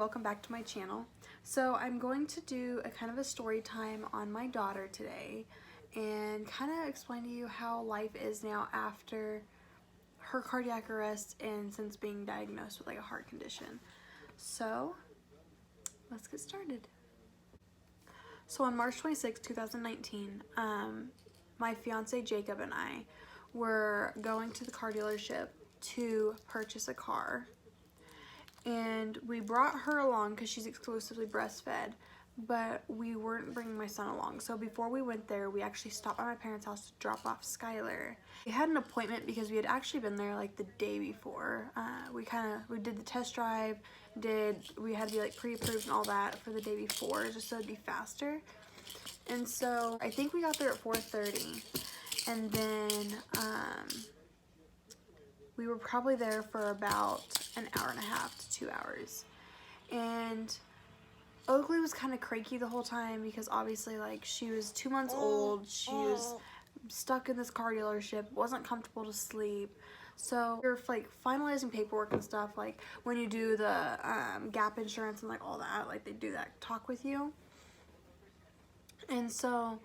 welcome back to my channel. So I'm going to do a kind of a story time on my daughter today and kind of explain to you how life is now after her cardiac arrest and since being diagnosed with like a heart condition. So let's get started. So on March 26, 2019, my fiance Jacob and I were going to the car dealership to purchase a car. And we brought her along because she's exclusively breastfed, but we weren't bringing my son along. So before we went there, we actually stopped by my parents' house to drop off Skylar. We had an appointment because we had actually been there like the day before. We did the test drive, we had to be like pre-approved and all that for the day before just so it'd be faster. And so I think we got there at 4:30, and then we were probably there for about an hour and a half to 2 hours. And Oakley was kind of cranky the whole time because obviously like she was 2 months old, she was stuck in this car dealership, wasn't comfortable to sleep. So we were like finalizing paperwork and stuff, like when you do the gap insurance and like all that, like they do that talk with you. And so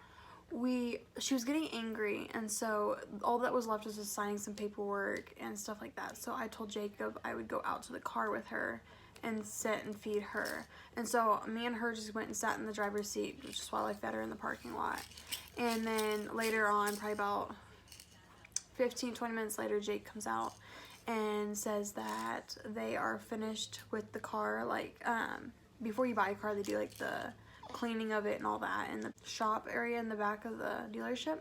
she was getting angry, and so all that was left was just signing some paperwork and stuff like that. So I told Jacob I would go out to the car with her and sit and feed her. And so me and her just went and sat in the driver's seat just while I fed her in the parking lot. And then later on, probably about 15-20 minutes later, Jake comes out and says that they are finished with the car. Like before you buy a car, they do like the cleaning of it and all that in the shop area in the back of the dealership.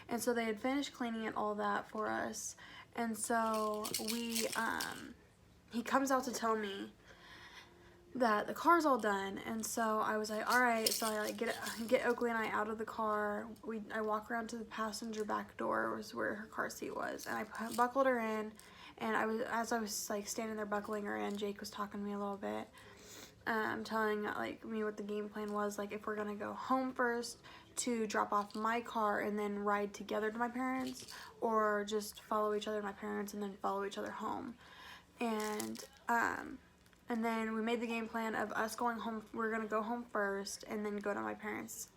And so they had finished cleaning it, all that for us. And so he comes out to tell me that the car's all done. And so I was like, all right. So I like get Oakley and I out of the car. I walk around to the passenger back door, was where her car seat was, and I buckled her in. And as I was like standing there buckling her in, Jake was talking to me a little bit, telling like me what the game plan was, like if we're gonna go home first to drop off my car and then ride together to my parents, or just follow each other to my parents and then follow each other home. And then we made the game plan of us going home. We're gonna go home first and then go to my parents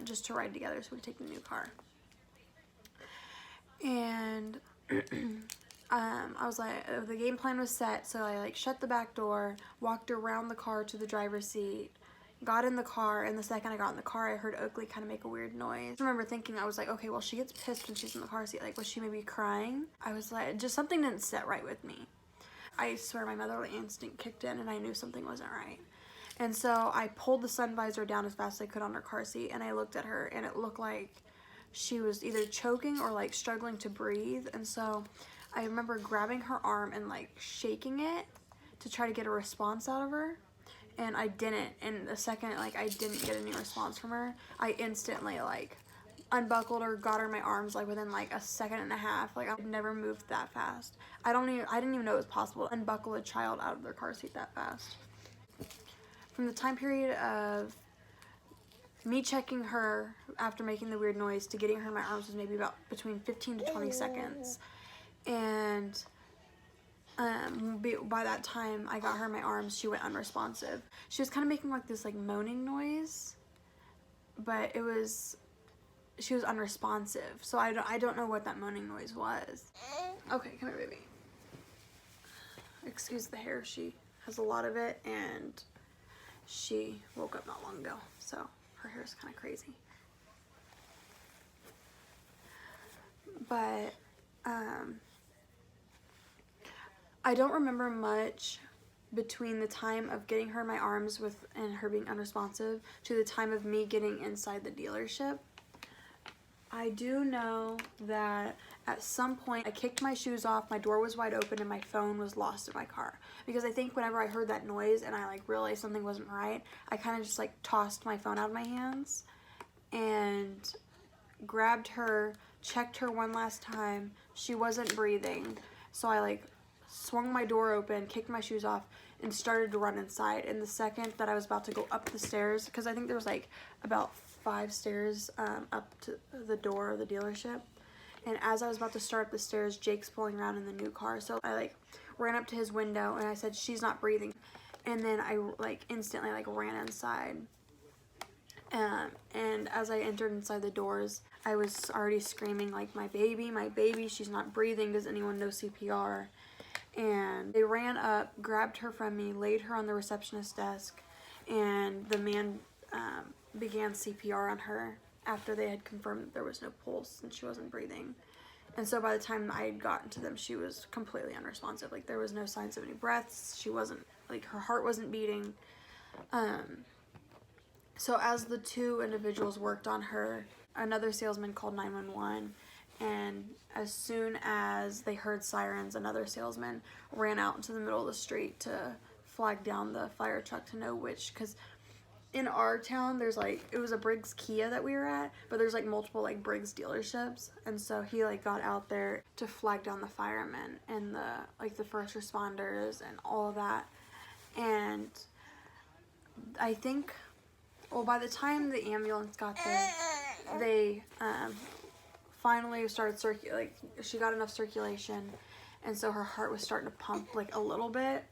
just to ride together so we could take the new car. And I was like, the game plan was set, so I like shut the back door, walked around the car to the driver's seat, got in the car, and the second I got in the car, I heard Oakley kind of make a weird noise. I remember thinking, I was like, okay, well, she gets pissed when she's in the car seat. Like, was she maybe crying? I was like, just something didn't sit right with me. I swear my motherly instinct kicked in, and I knew something wasn't right. And so I pulled the sun visor down as fast as I could on her car seat, and I looked at her, and it looked like she was either choking or like struggling to breathe. And so I remember grabbing her arm and like shaking it to try to get a response out of her, and I didn't. And the second like I didn't get any response from her, I instantly like unbuckled her, got her in my arms like within like a second and a half. Like I've never moved that fast. I didn't even know it was possible to unbuckle a child out of their car seat that fast. From the time period of me checking her after making the weird noise to getting her in my arms was maybe about between 15 to 20 seconds. And by that time I got her in my arms, she went unresponsive. She was kind of making like this like moaning noise, but she was unresponsive. So I don't know what that moaning noise was. Okay, come here, baby. Excuse the hair, she has a lot of it, and she woke up not long ago, so her hair is kind of crazy. But I don't remember much between the time of getting her in my arms and her being unresponsive to the time of me getting inside the dealership. I do know that at some point I kicked my shoes off, my door was wide open, and my phone was lost in my car. Because I think whenever I heard that noise and I like realized something wasn't right, I kind of just like tossed my phone out of my hands and grabbed her, checked her one last time. She wasn't breathing, so I like swung my door open, kicked my shoes off, and started to run inside. And the second that I was about to go up the stairs, because I think there was like about 5 stairs up to the door of the dealership, and as I was about to start up the stairs, Jake's pulling around in the new car. So I like ran up to his window and I said, "She's not breathing." And then I like instantly like ran inside. And as I entered inside the doors, I was already screaming like, my baby, she's not breathing, does anyone know CPR? And they ran up, grabbed her from me, laid her on the receptionist desk, and the man began CPR on her after they had confirmed that there was no pulse and she wasn't breathing. And so by the time I had gotten to them, she was completely unresponsive. Like, there was no signs of any breaths. She wasn't, like, her heart wasn't beating. So as the two individuals worked on her, another salesman called 911, and as soon as they heard sirens, another salesman ran out into the middle of the street to flag down the fire truck to know which, because in our town, there's like, it was a Briggs Kia that we were at, but there's like multiple like Briggs dealerships, and so he like got out there to flag down the firemen and the first responders and all of that. And I think, well, by the time the ambulance got there, they finally started she got enough circulation, and so her heart was starting to pump like a little bit.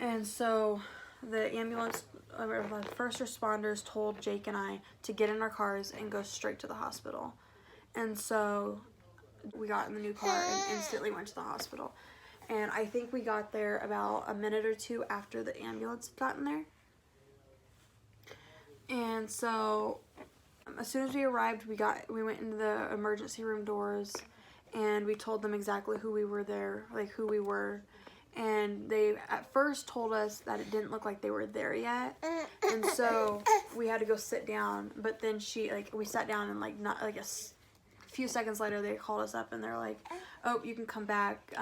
And so the ambulance, the first responders told Jake and I to get in our cars and go straight to the hospital. And so we got in the new car and instantly went to the hospital. And I think we got there about a minute or two after the ambulance had gotten there. And so as soon as we arrived, we went into the emergency room doors, and we told them exactly who we were there, like who we were. And they at first told us that it didn't look like they were there yet, and so we had to go sit down. But then we sat down, and like not like a few seconds later they called us up and they're like, oh, you can come back.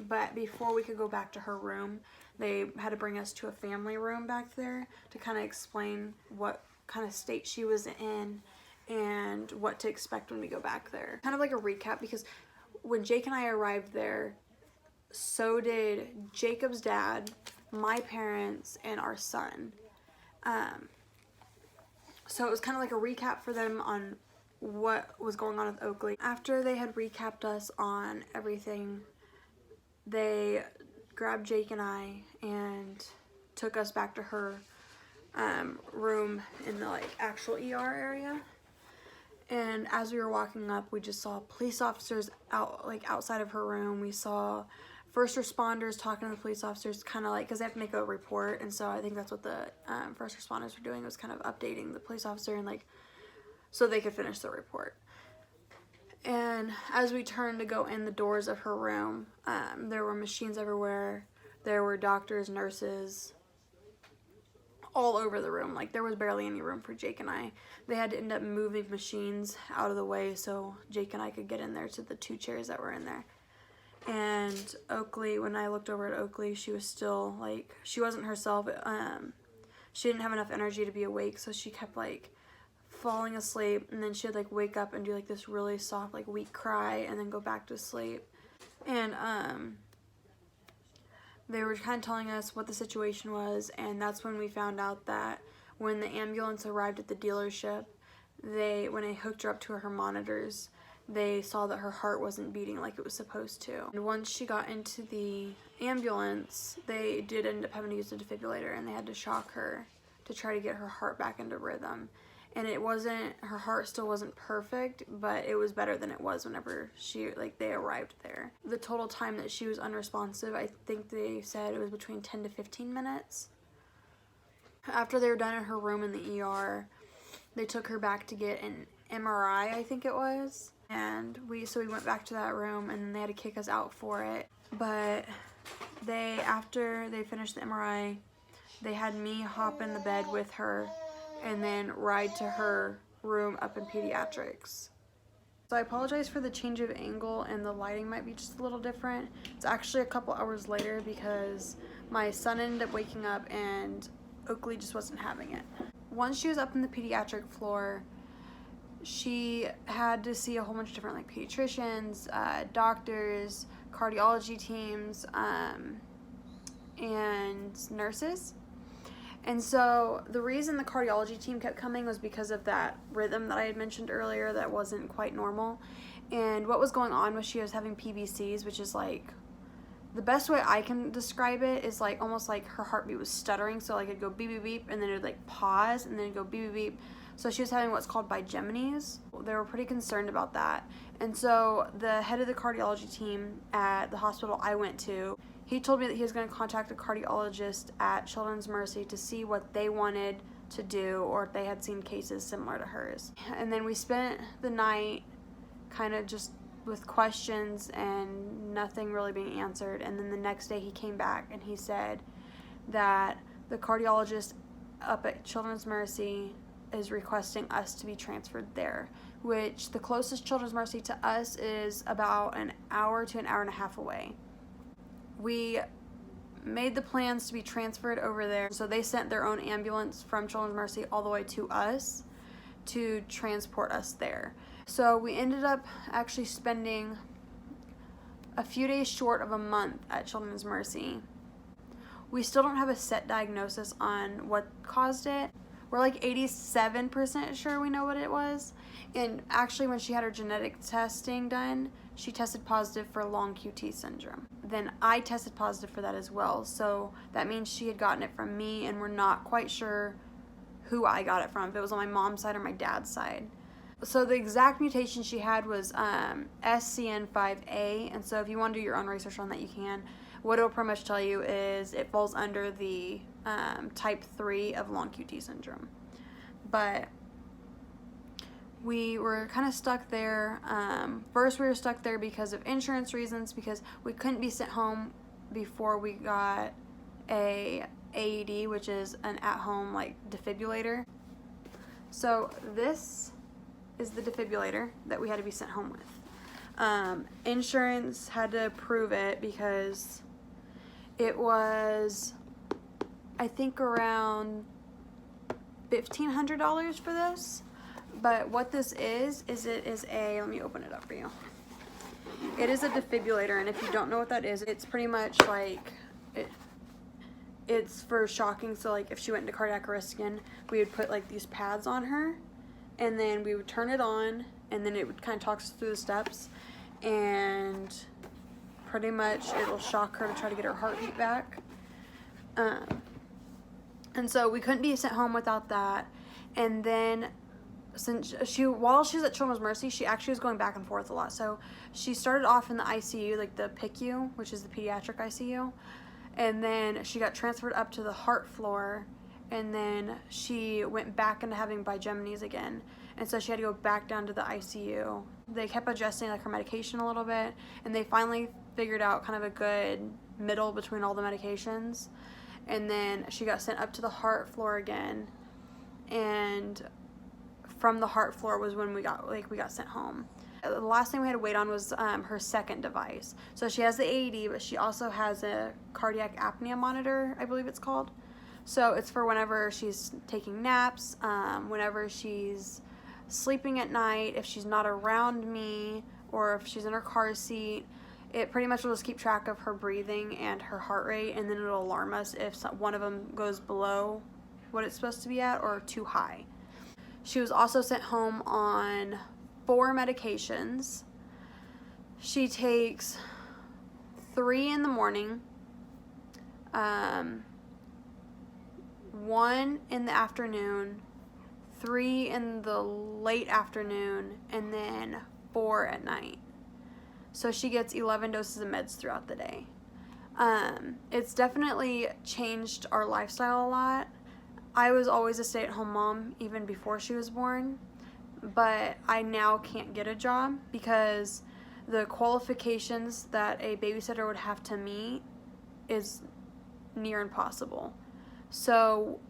But before we could go back to her room, they had to bring us to a family room back there to kind of explain what kind of state she was in and what to expect when we go back there. Kind of like a recap, because when Jake and I arrived there, so did Jacob's dad, my parents, and our son. So it was kind of like a recap for them on what was going on with Oakley. After they had recapped us on everything, they grabbed Jake and I and took us back to her room in the like actual ER area. And as we were walking up, we just saw police officers outside of her room. We saw first responders talking to the police officers, kind of like, because they have to make a report, and so I think that's what the first responders were doing, was kind of updating the police officer and like so they could finish the report. And as we turned to go in the doors of her room, there were machines everywhere. There were doctors, nurses, all over the room. Like, there was barely any room for Jake and I. They had to end up moving machines out of the way so Jake and I could get in there to the two chairs that were in there. And Oakley, when I looked over at Oakley, she was still like, she wasn't herself. She didn't have enough energy to be awake, so she kept like falling asleep, and then she'd like wake up and do like this really soft like weak cry and then go back to sleep. And they were kind of telling us what the situation was, and that's when we found out that when the ambulance arrived at the dealership, when they hooked her up to her monitors, they saw that her heart wasn't beating like it was supposed to. And once she got into the ambulance, they did end up having to use a defibrillator, and they had to shock her to try to get her heart back into rhythm. And her heart still wasn't perfect, but it was better than it was whenever they arrived there. The total time that she was unresponsive, I think they said it was between 10 to 15 minutes. After they were done in her room in the ER, they took her back to get an MRI, I think it was. And we went back to that room, and they had to kick us out for it. But after they finished the MRI, they had me hop in the bed with her and then ride to her room up in pediatrics. So I apologize for the change of angle, and the lighting might be just a little different. It's actually a couple hours later because my son ended up waking up and Oakley just wasn't having it. Once she was up in the pediatric floor, she had to see a whole bunch of different like pediatricians, doctors, cardiology teams, and nurses. And so the reason the cardiology team kept coming was because of that rhythm that I had mentioned earlier that wasn't quite normal. And what was going on was she was having PVCs, which is like the best way I can describe it is like almost like her heartbeat was stuttering. So like it'd go beep, beep, beep, and then it'd like pause, and then it'd go beep, beep, beep. So she was having what's called bigeminis. They were pretty concerned about that. And so the head of the cardiology team at the hospital I went to, he told me that he was going to contact a cardiologist at Children's Mercy to see what they wanted to do or if they had seen cases similar to hers. And then we spent the night kind of just with questions and nothing really being answered. And then the next day he came back and he said that the cardiologist up at Children's Mercy is requesting us to be transferred there, which the closest Children's Mercy to us is about an hour to an hour and a half away. We made the plans to be transferred over there, so they sent their own ambulance from Children's Mercy all the way to us to transport us there. So we ended up actually spending a few days short of a month at Children's Mercy. We still don't have a set diagnosis on what caused it. We're like 87% sure we know what it was. And actually when she had her genetic testing done, she tested positive for long QT syndrome. Then I tested positive for that as well. So that means she had gotten it from me, and we're not quite sure who I got it from, if it was on my mom's side or my dad's side. So the exact mutation she had was SCN5A, and so if you want to do your own research on that, you can. What it'll pretty much tell you is it falls under the type 3 of long QT syndrome. But we were kind of stuck there. First we were stuck there because of insurance reasons, because we couldn't be sent home before we got a AED, which is an at-home like defibrillator. So this is the defibrillator that we had to be sent home with. Insurance had to approve it because it was, I think, around $1,500 for this. But what this is it is a, let me open it up for you. It is a defibrillator, and if you don't know what that is, it's pretty much like, it's for shocking. So like if she went into cardiac arrest again, we would put like these pads on her, and then we would turn it on, and then it would kind of talk us through the steps, and pretty much it'll shock her to try to get her heartbeat back. And so we couldn't be sent home without that. And then since while she was at Children's Mercy, she actually was going back and forth a lot. So she started off in the ICU, like the PICU, which is the pediatric ICU, and then she got transferred up to the heart floor, and then she went back into having bigeminis again, and so she had to go back down to the ICU. They kept adjusting like her medication a little bit, and they finally figured out kind of a good middle between all the medications, and then she got sent up to the heart floor again, and from the heart floor was when we got sent home. The last thing we had to wait on was her second device. So she has the AED, but she also has a cardiac apnea monitor, I believe it's called. So it's for whenever she's taking naps, whenever she's sleeping at night, if she's not around me, or if she's in her car seat. It pretty much will just keep track of her breathing and her heart rate, and then it'll alarm us if one of them goes below what it's supposed to be at or too high. She was also sent home on 4 medications. She takes 3 in the morning, 1 in the afternoon, 3 in the late afternoon, and then 4 at night. So she gets 11 doses of meds throughout the day. It's definitely changed our lifestyle a lot. I was always a stay-at-home mom even before she was born, but I now can't get a job because the qualifications that a babysitter would have to meet is near impossible. So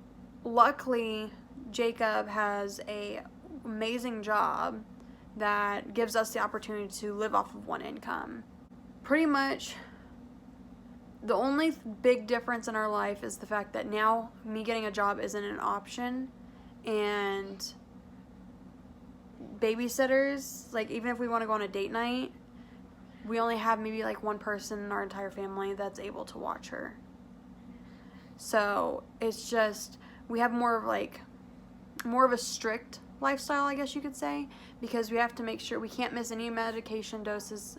luckily Jacob has an amazing job that gives us the opportunity to live off of one income. Pretty much the only big difference in our life is the fact that now me getting a job isn't an option, and babysitters, like even if we want to go on a date night, we only have maybe like one person in our entire family that's able to watch her. So it's just, we have more of a strict lifestyle, I guess you could say, because we have to make sure we can't miss any medication doses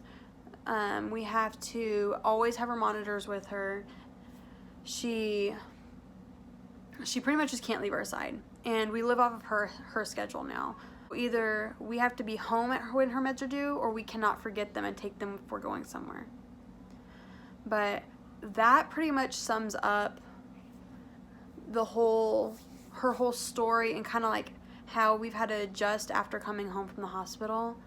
We have to always have our monitors with her. She pretty much just can't leave our side, and we live off of her schedule now. Either we have to be home when her meds are due, or we cannot forget them and take them if we're going somewhere. But that pretty much sums up her whole story, and kind of like how we've had to adjust after coming home from the hospital.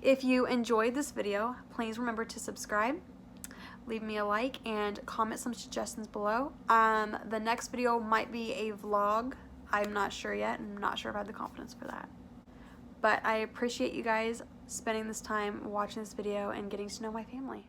If you enjoyed this video, please remember to subscribe, leave me a like, and comment some suggestions below. The next video might be a vlog. I'm not sure yet. I'm not sure if I have the confidence for that. But I appreciate you guys spending this time watching this video and getting to know my family.